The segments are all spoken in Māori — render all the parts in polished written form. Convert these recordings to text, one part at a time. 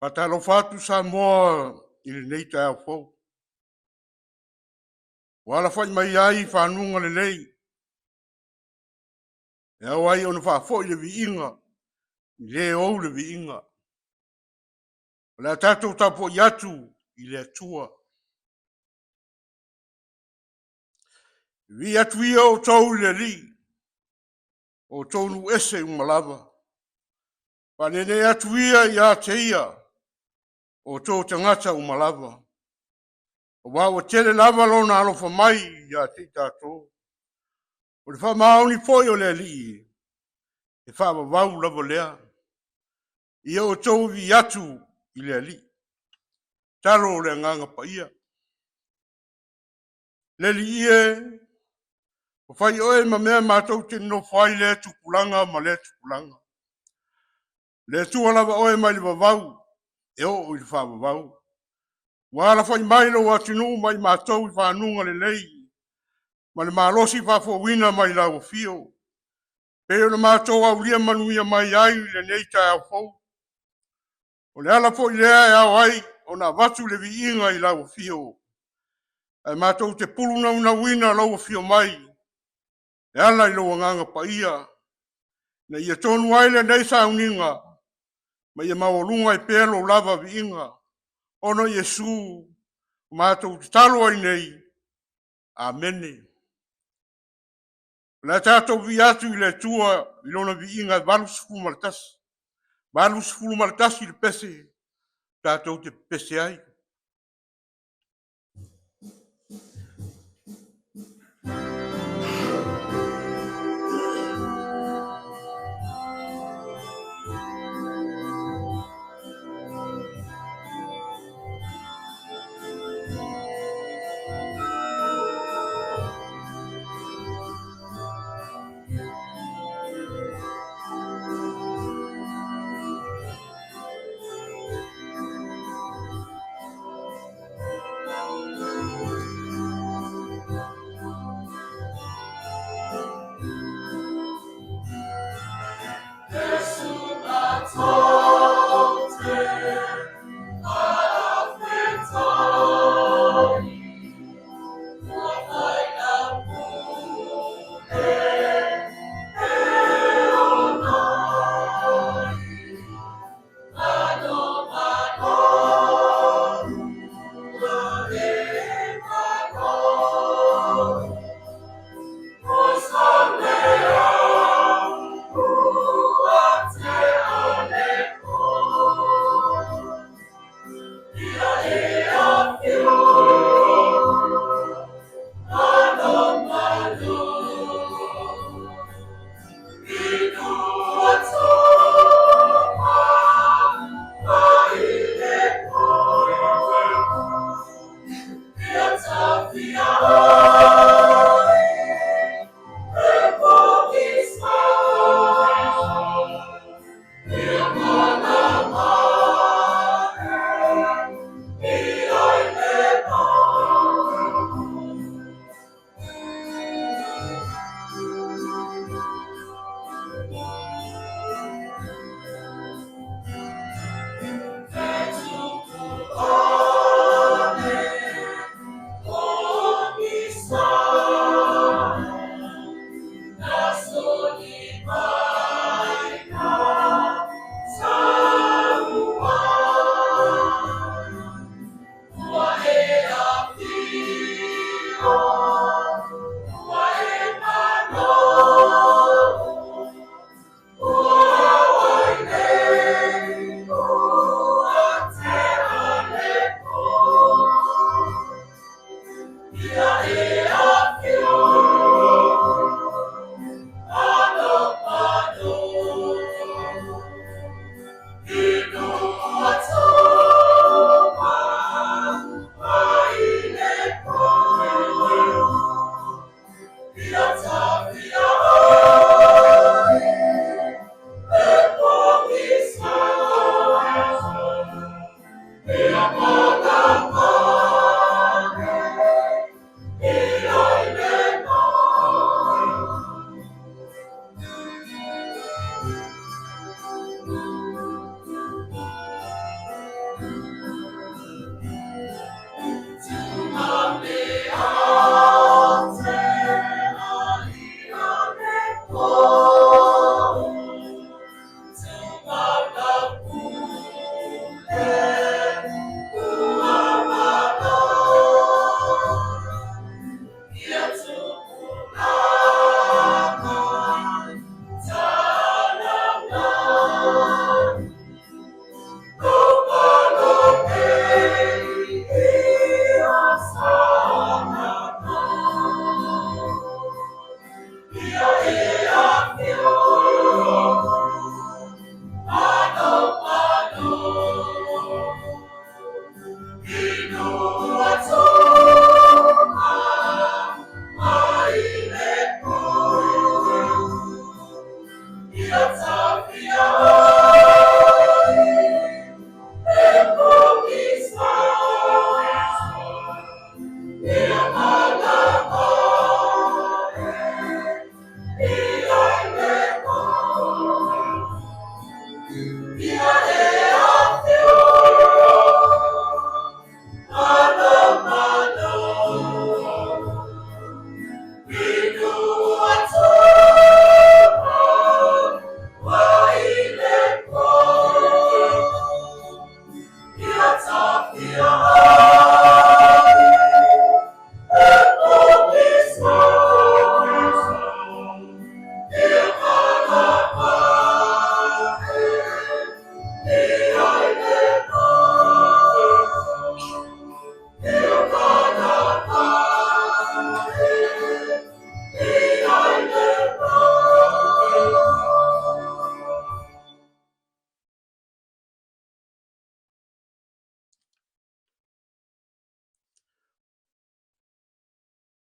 Patalo fatu Samoa i le nei Taeao fou. Wala fai mai ai whanunga le nei. E au ai ona whafo i le vi inga. Le ou le vi inga. Le tatou tapo i atu i le atua. Vi atu ia o tau le li. O tonu ese umalava. Panene atu ia i a te ia. O tō tangata umalava. O wawa tele lava lona alofa mai i a te tatou. O le wha maoni foi o le li. E wha wau lava lea. Ia o tau vi atu i le li. Talo le nganga pa ia. Le li ie. O whai oe ma mea mātou te no whai le tupulanga ma le tupulanga. Le tua lava oe mai le wavau. E o i le wha wavau. Wala whai mai lo atinu mai mātou i whanunga le lei. Ma le mālosi whafowina mai lau fio. Peo le mātou au lia manuia mai ai le nei Taeao fou. O le ala fo i lea e au ai, o na watu le vi inga i lau fio. E mātou te pulu na una wina lau fio mai. E ala i loa nganga pa ia. Na ia tonu ai le nei sa uninga. Ma ia mawalunga i pelo lava vi inga. Ono Yesu, mātou te talo ai nei. Amene. La tātou vi atu i le tua i lona vi inga valus fumaltas. Valus fumaltas i le pese. Tātou te pese ai.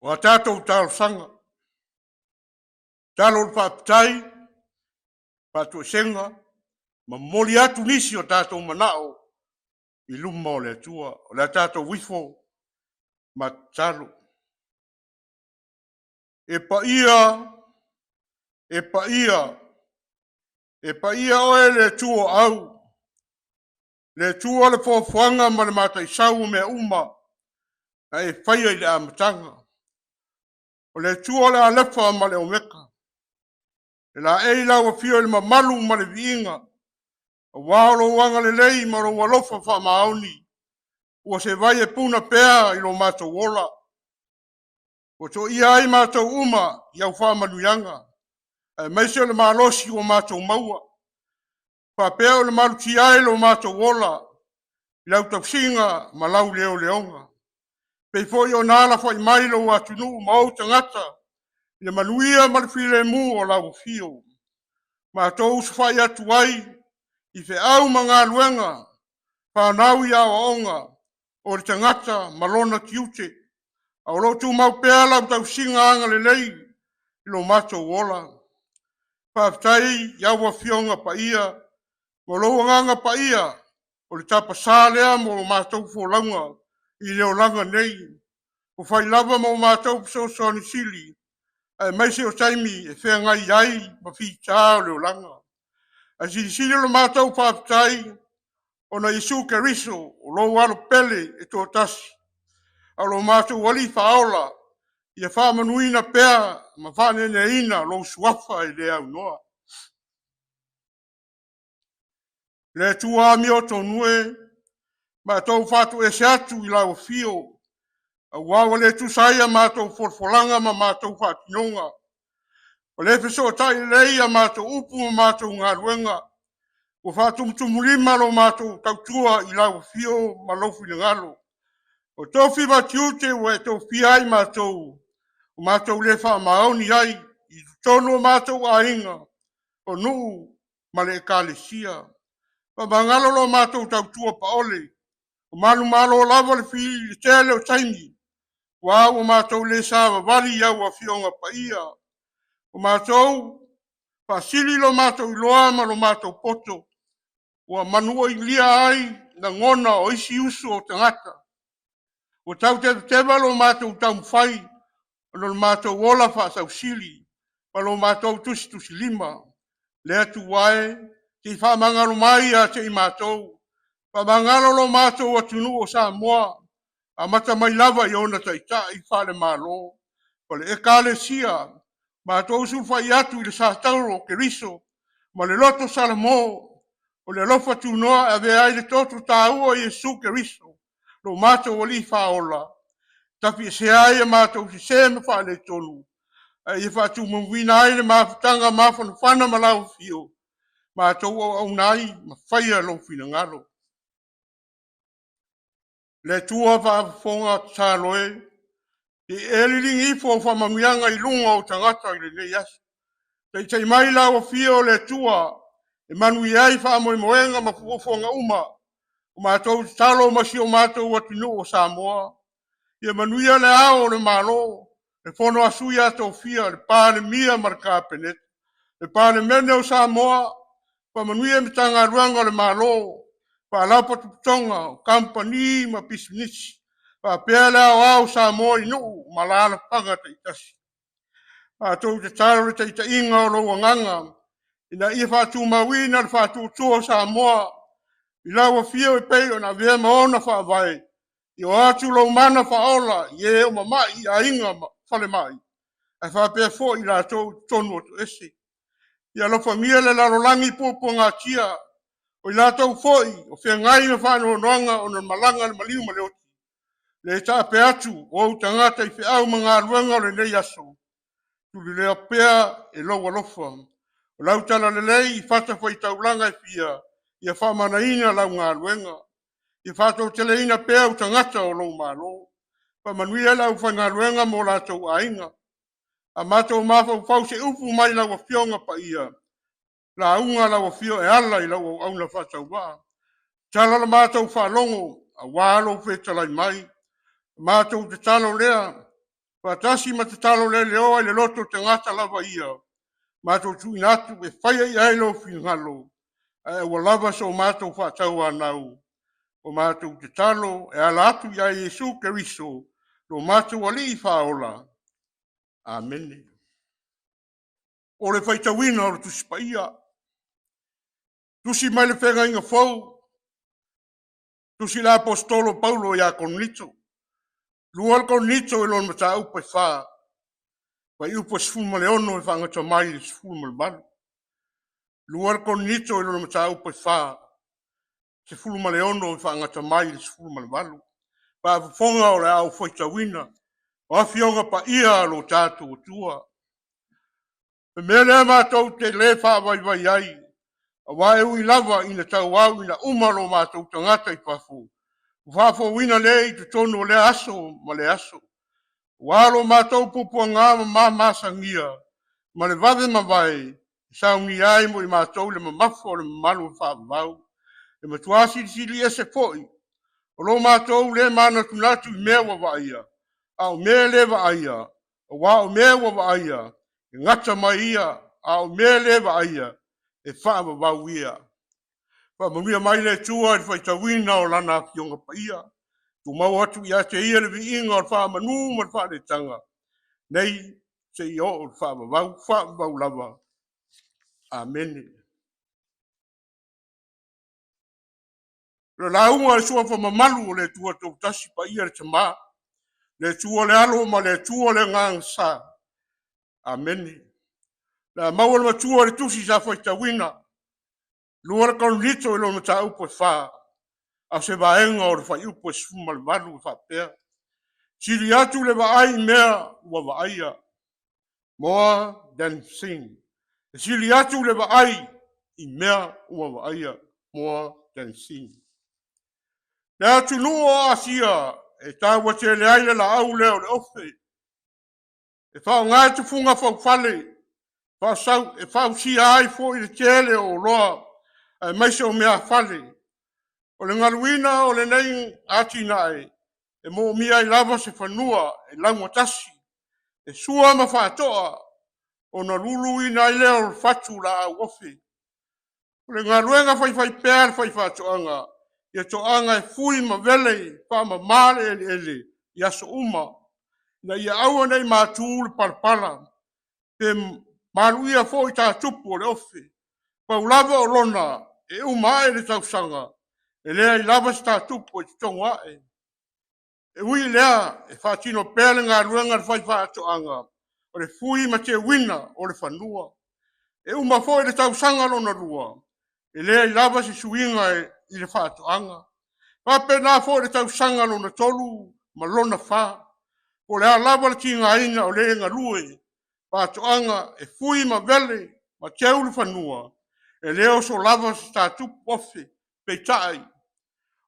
o a tātou tālo sanga. Tālo whaapitai, pātua senga, ma moli atu nisi o tātou manao, I Leauma o le atua, o le tātou wifo, ma tālo. E pa ia oe le atua au, le atua le fōwhanga ma le mātai sau mea uma, na e whaia I le amatanga. O le atua le alefa ma le omeka. E la e lau a fio le mamalu ma le viinga. O wālo wanga le lei ma lo walofa wha maoni. Ua se vai e puna pēa I lo mātou wola. O to ia ai mātou uma I au wha manuianga. E maise le malosi o mātou maua. Wha pēa o le maluti ai lo mātou wola. I lau tausinga ma lau leo leonga. Pei foi o nala foi mai lo atunu mau tangata. I le manuia ma le file mu o lau fio. Mātou sfai atu ai. I fe au mga luenga. Whanau ia o onga. O le tangata malona kiute. Au lo tu mau pēa lau tausinga anga le lei. I lo mātou wola. Whaftai iawa fionga pa ia. Mo lo nganga pa ia. O le tapa sālea mo mātou fōlaunga. I leo langa nei. O whai lava mo mātou piso soni sili. Ai maise o taimi e whea ngai ai ma whi tā o leo langa. A si sili lo mātou whaftai. O na Isu Keriso o lo waro pele e tō tasi. A lo mātou wali whaola. Ia whamanuina pēa ma whanene ina lo suafa I le au noa. Le tua mi o tō nue. Ma tau whātu e se atu I lau fio. A wawa le tu saia mātou forfolanga ma mātou whātinonga. O le peso tai leia mātou upu ma mātou ngā ruenga. O whātumtumulima lo mātou tautua I lau fio ma lofu ni ngalo. O tofi matiute o e tofi ai mātou. O mātou le wha maoni ai. I tono mātou a inga. O nuu ma le kālesia. Pa mangalo lo mātou tautua pa ole. O malu malo lava le fili le tele o taimi. Wa o mātou le sāwa wali au a fionga pa ia. O mātou, pa sili lo mātou iloa ma lo mātou poto. O manua I lia ai na ngona o isi usu o tangata. O tau te teva lo mātou tau mwhai. O lo mātou wola wha sau sili. Pa lo mātou tusi lima. Le atu wae, te wha mangalo mai a te I mātou. Pa mangalo lo mātou atunu o Samoa. A mata mai lava I ona taita I whale malo. Pale e kālesia. Mātou sulfa I atu I le sātauro Keriso. Ma le loto salamo. O le lofa tunoa a vea I le totu tāua Iesu Keriso. Lo mātou wali whaola. Tapi se ai mātou si se me whale tonu. E whātu mwina ai le mawhutanga mawhana malau fio. Mātou au nai ma whaia lo whina ngalo. Le tua whaafonga tāloe. E elilingi fo whamamianga I lunga o tangata I le nei asu. Tei mai lau fio le tua. E manui ai whaamoe moenga ma fuofonga uma. O mātou talo masi o mātou atinu o Samoa. Ia manuia le ao le malo. Le fono asuia tō fia le pāle mia marka penet. Le pāle mene o Samoa. Pa manuia me tanga ruanga le malo. Pa laupa tuputonga o kampani ma pisinisi. Pa pēle au Samoa inu malala panga te itasi. Pa tō te taro te ita inga o lo wanganga. Ina ia whātu mawina le whātu tua Samoa. I lawa fio e pei o na vea maona whaavai. I o atu lo mana whaola. I e o mamai a inga whale mai. E whapea fo I la tonu o tu ese. I alofa mia le larolangi popo ngā tia. O I la tau foi. O whea ngai me whāno noanga o na malanga le Leauma le oti. Le ta pe atu o tangata I whea au mga ruanga o le nei aso. Tuli lea pea e loa lofa. O lautala le lei I whata whai taulanga I fia. Ia whamana ina lau ngā ruenga. Ia whātou tele ina pēa o tangata o lau mālo. Whamanuia lau whai ngā ruenga mō lātou a inga. A mātou māwhau whau se upu mai lau a whionga pa ia. La unga lau a whio e ala I lau au na whatau wā. Tala la mātou whalongo a wālo whetalai mai. Mātou te talo lea. Patasi matatalo le leo le loto te ngata lava ia. Mato tu inatu e whaia i ailo whingalo. Ua lava so mato whatau anau. O mato te talo e ala atu ia Yesu Keriso. Lo mato wali i whaola. Amen. O le whaitawina o le tusi paia. Tusi mai le whenga inga fau. Tusi la apostolo Paulo ia konito. Lual konito e lon mata upa wha. Wa upa sfuma le ono e whangata mai le sfuma le malu. Lual konito e lon mata upa wha. Se fuluma le ono e whangata mai le sfuma le malu. Pa fonga o le au whaitawina. O fionga pa ia lo tātou o tua. Me mele mātou te le wha vai ai. A wae ui lava ina tau au ina umalo mātou tangata i pafu. Whafo wina le i te tono le aso ma le aso. Walo mātou pupua ngā ma masangia. Ma le vave ma vai. Saungi ai mo i mātou le mamafo le malu whaavau. E matuasi sili ese foi. O lo mātou le mana tunatu i mea wa vaia. Au mea le vaia. O wao mea wa vaia. E ngata mai ia. Au mea le vaia. E whaavau ia. Whaamanuia mai le tua i whaitawina o lana fionga pa ia. Tu mau atu ia te ia le vi inga o whaamanu ma whaare tanga. Nei se i o whaavau lava. Amen. Le launga le sua whamamalu o le tua tau tasi pa ia le tama. Le tua le alo ma le tua le ngang sa. Amen. Le maua le matua le tusi sa whaitawina. Lua le kaunito i lo mata upo wha. A se vaenga o le whai upo sfuma le malu whapea. Siri atu le vaai mea ua vaaia. More than sing. Siri atu le vaai i mea ua vaaia. More than sing. Le atu nua asia e tawa te le aile la au leo le ofe. E whao ngai te funga whau fale. E whao si ai fo i le tele o loa. E maise o mea fale. O le ngaluina o le nei ati nae. E mo mia i lava se whanua e launga tasi. E sua ma whaatoa o na lulu i nai leo fatu la au ofe. O le ngaluenga whai pēr whai whaatoanga. Ia toanga e fui ma vele wha ma mare ele i aso uma. Na ia aua nei mātū le parpala. Te maru ia fo i tā tupu o le ofe. Pau lava o lona e uma e le tausanga. E lea i lava si tā tupu o i tonga e. E ui lea e whaatino pēle ngā ruenga le whai whaatoanga. O le fui ma te wina o le whanua. E uma fo i le tausanga lona rua. E lea i lava si suinga e i le whaatoanga. Pape nā fo le tausanga lona tolu ma lona wha. O le a lava le tinga ina o le nga lue. Whaatoanga e fui ma vele ma teu le whanua. E leo so lava si tātupu ofe peitai.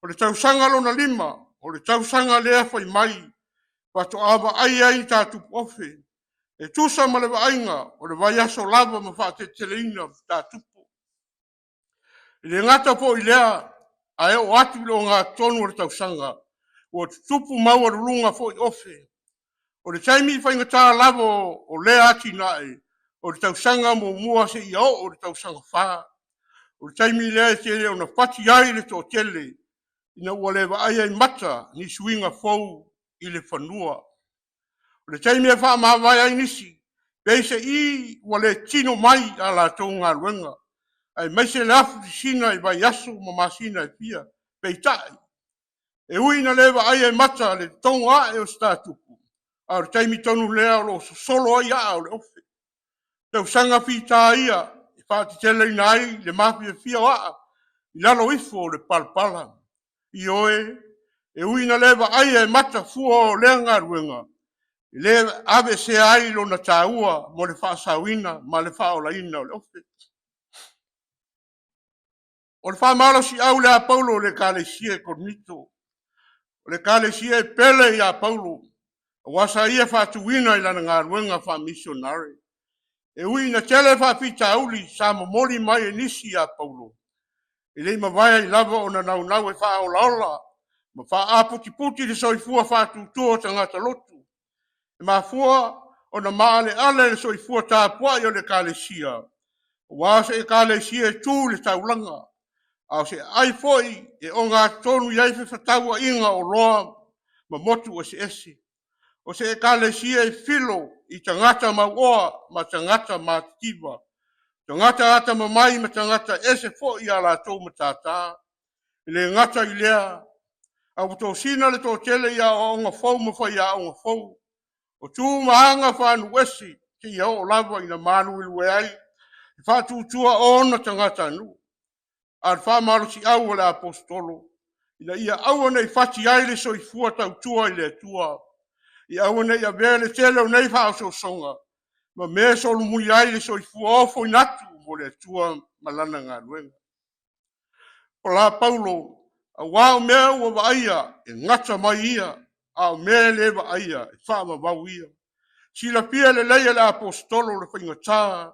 O le tausanga lona lima. O le tausanga lea whai mai. Whaatoawa ai tātupu ofe. E tusa ma le vainga o le vai aso lava ma whaate teleina tātupu. Le ngata po i lea a o atu lo ngā tonu le tausanga. O tupu maua rulunga fo i ofe. O le taimi whainga tā lavo o le ati nae. O le tausanga mo mua se i o le tausanga wha. O le taimi lea te leo na pati ai le tō tele. Ina ua lewa ai ai mata ni suinga fau i le whanua. O le taimi e wha mawai ai nisi. Peise i ua le tino mai a la tō ngā ruenga. Ai maise le afu sina i vai aso ma masina i pia. Peitai. E ui na lewa ai ai mata le tonga e o statupu. A le taimi tonu lea o lo solo ai a o le ofe. Tau sanga fita ia. E whaati tele ina ai le mafi e fia waa. I lalo ifo le palpala. I oe. E ui na lewa ai ai mata fua o lea ngā ruenga. I le ave se ai lo na tāua mo le whaasawina ma le whaolaina o le ofe. O le whaamalo si au le a Paulo le kālesia e konito. O le kālesia e pele i a Paulo. Wasa ia whaatuwina i lana ngā ruenga Faamisionare. E ui na tele whaapita auli sa mamoli mai e nisi a Paulo. E lei mawaya i lava o na nau e whaolaola. Ma wha aputi puti le soifua whaatutua tangata lotu. E mafua o na maale ale le soifua Tapuaiga o le kalesia. Wa se kalesia e tū le taulanga. Au se ai foi e o ngā tonu iai whewhataua inga o loa ma motu o se esi. O se kalesia e filo i tangata mauoa ma tangata ma tiva. Tangata ata ma mai ma tangata ese foi a la tō ma tātā. Le ngata i lea. Au tō sina le tō tele ia o ngā fau ma whai a o ngā fau. O tū maanga whānu wesi ki ia o lava ina manu ilu e ai. Whātū tua o na tangata nu. Ar whamaro si au le apostolo. Ina ia au nei whati ai le soifua tau tua i le tua. Ia au nei a vele tele o nei whao songa. Ma me solu mui ai le soifua ofo inatu mo le tua malana ngā luenga. O la Paulo, a wao mea ua waaia e ngata mai ia. A mea le waaia e whaama wau ia. Sila pia le leia le apostolo le whaingatā.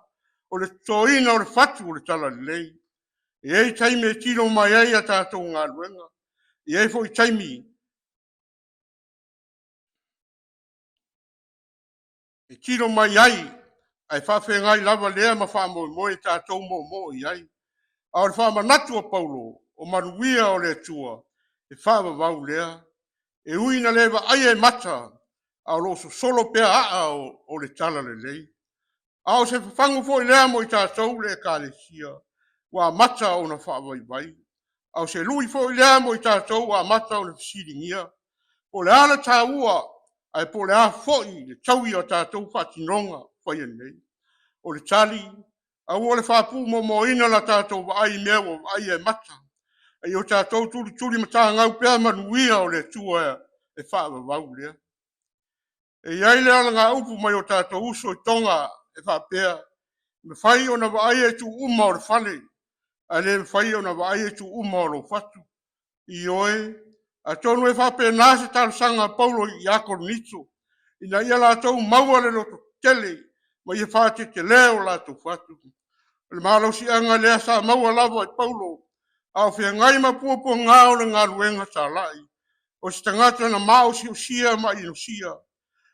O le toina o le whatu o le tala le lei. E ei taimi e tino mai ai a tātou ngā luenga. E ei fo i taimi. E tino mai ai. Ai whawhengai lava lea ma whaamo moe tātou mo i ai. A le whaama natu o Paulo. O manuia o le tua. E whaama wau lea. E uina lewa ai e mata. A lo solo pea a o le tala le lei. A o se whangu fo i lea mo i tātou le kālesia. Wa mata o na whaawai vai. Au se lui fo i lea mo i tātou wa mata o na fisiringia. Po le ala tā ua, ai po le a fo i le taui o tātou whatinonga whai nei. O le tali, a ua le whapu mo ina la tātou wa ai mea wa ai e mata. Ai o tātou tuli mata ngau pia manuia o le tua e whaawa wau lea. E iai le ala ngā upu mai o tātou uso i tonga e whaapea. Me whai o na wa ai e tu uma o le whale. A le whai o na wa ai e tu uma o lo whatu. I oe, a tonu e whape nāse tāru sanga Paulo i ako nito. Ina ia lātou maua le loto tele, ma ia whate te leo lātou whatu. Le mālo si anga lea sa maua lava i Paulo, au whia ngai ma puapo ngā o le ngā luenga sa lai. O si tangata na mao si o sia ma ino sia.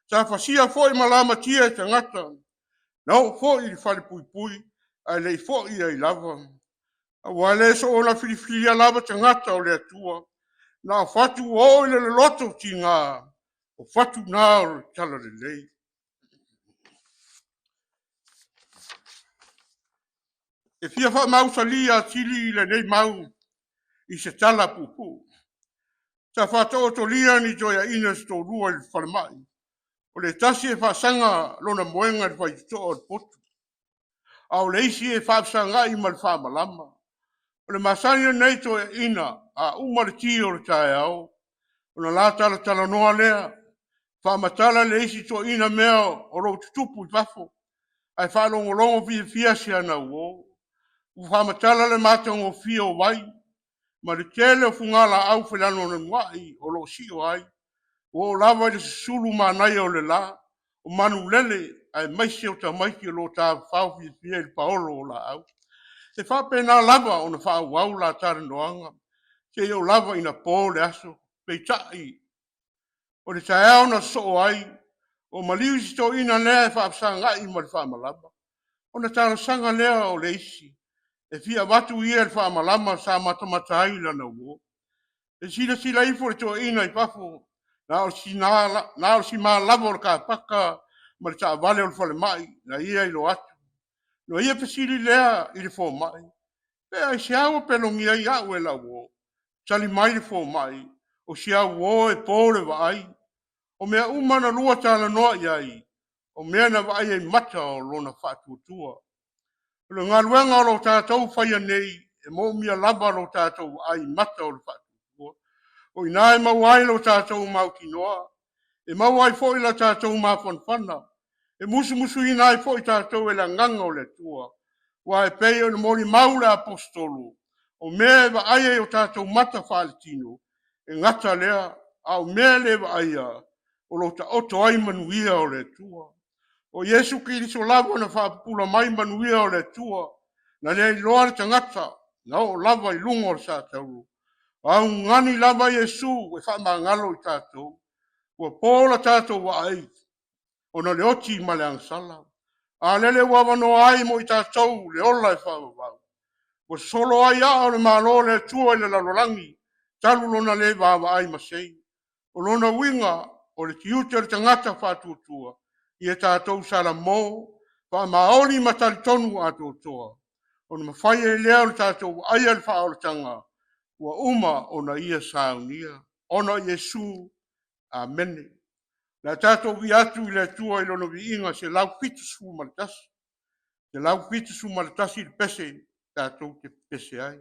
Sa whasia fōi malama tia e tangata. Nau fōi i whare pui pui, ai lei fōi ai lava. A wale so o la whiriwhiria lava tangata o le atua. Na whatu o le loto ti ngā. O whatu nā o tala le lei. E fia wha mausa lia tili le nei mau. I se tala pupu. Sa whato o to lia ni joia ina sto rua i whalemai. O le tasi e whaasanga lona moenga i whaitoa o potu. Au le isi e whaasanga i mal whaamalama. O le masani nei to e ina a umare ti o le Taeao. O na la tala noa lea. Whaamatala le isi to ina mea o ro tutupu i wafo. Ai whaalongolongo fia si ana uo. U whaamatala le matango fia o wai. Ma le tele o fungala au whelano na nwai o lo si o ai. O lava le sulu manai o le la. O manu lele ai maisi o ta maiki o lo ta whao fia il paolo o la au. Se whape na lava o na whao wau la tare noanga. Se o lava ina pō le aso. Pei tai. O le Taeao na so ai. O maliu si to ina lea e whaapsanga i ma le whaamalama. O na tara sanga lea o le isi. E fia watu ia le whaamalama sa matamata ai lana uo. E sila ifo le to ina i pafo. Na o si maa lava o le ka paka. Ma le taa vale o le whale mai. Na ia i lo atu. No ia pesili lea i le fō mai. Pea i se awa pelongia i au e la uo. Tali mai le fō mai. O si au o e pōle wa ai. O mea umana lua tala noa i ai. O mea na wa ai e mata o lona whātuatua. Le ngā luenga o lo tātou whaia nei. E mō mia lava lo tātou ai mata o le whātuatua. O ina e mau ai lo tātou mau ki noa. E mau ai fo i la tātou mau whanwhana. E musu ina ai fo i tātou e la nganga o le tua. Wa e pei o le mori mau le apostolo. O mea wa ai e o tātou mata whāletino. E ngata lea. Au mea le wa ai a. O lo ta oto ai manuia o le tua. O Yesu Kiriso lava na whaapula mai manuia o le tua. Na le loa le tangata. Na o lava i lungo o sa tauru. Au ngani lava Yesu e whaama ngalo i tātou. Ua pōla tātou wa ai. ona le oti ma le angsala. A lele wawano ai mo i tātou le ola e whawawau. Wa solo ai a o le malo le tua i le lalolangi, talu lona le wawa ai masei. O lona winga o le tiute o le tangata whātuatua, i e tātou sara mō, wha maoni matari tonu a tōtoa. O na mawhai e lea o le tātou ai al wha o le tanga, wa uma o na ia saunia. Ona Yesu, amen. La tātou vi atu i le tua i lona vi inga se lau fitu su maritasi. Se lau fitu su maritasi il pese, tātou te pese ai.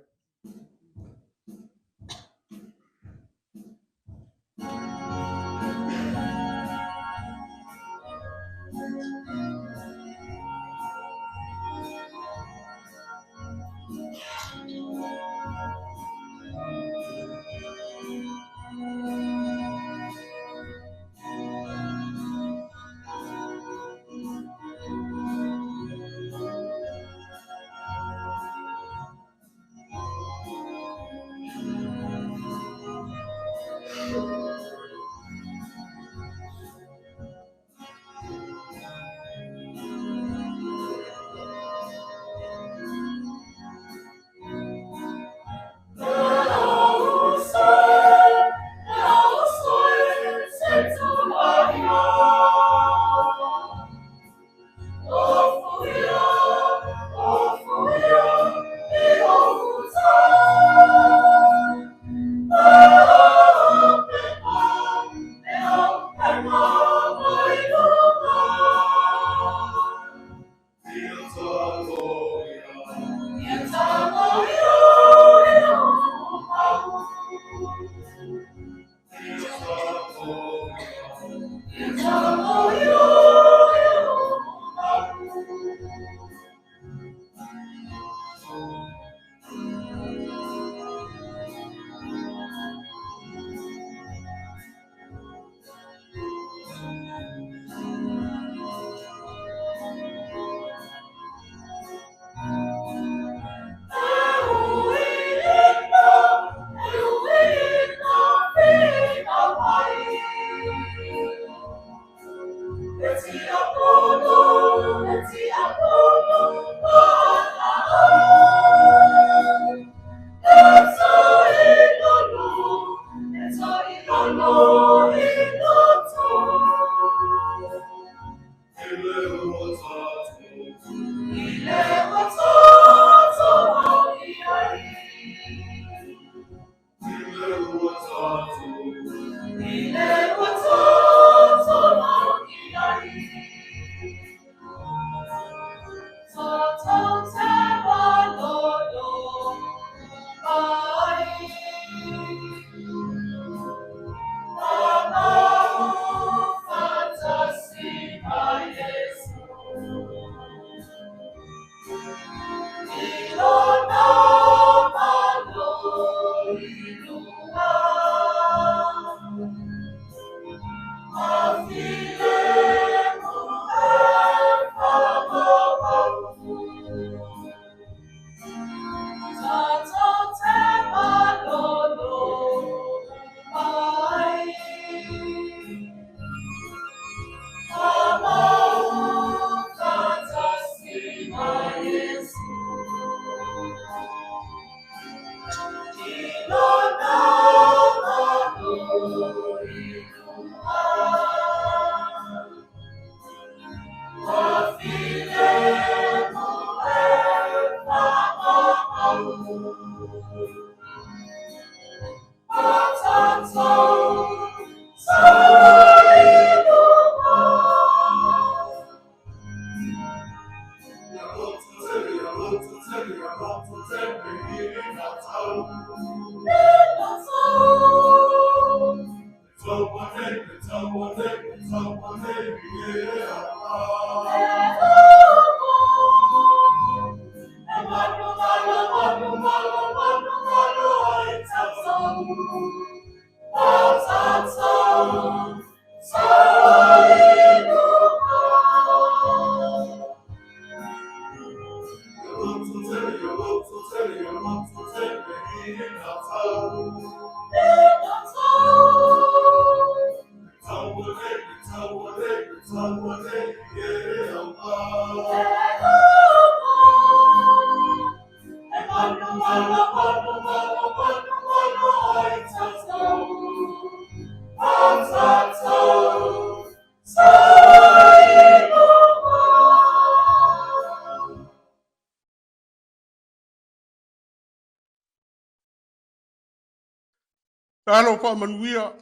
Talo pa manuia,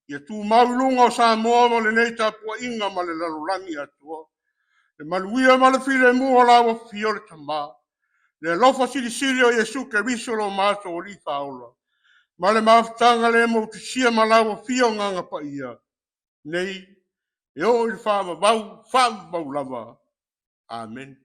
ia tu maulunga o Samoa mo le nei Tapuaiga ma le lalolagi atua. Le manuia ma le file mua lawa fio le tama. Le lofa silisili o Yesu Keriso lo maso o li faola. Ma le mafutanga le mo tisia ma lawa fio nganga pa ia. Nei, e o il fama bau lava. Amen.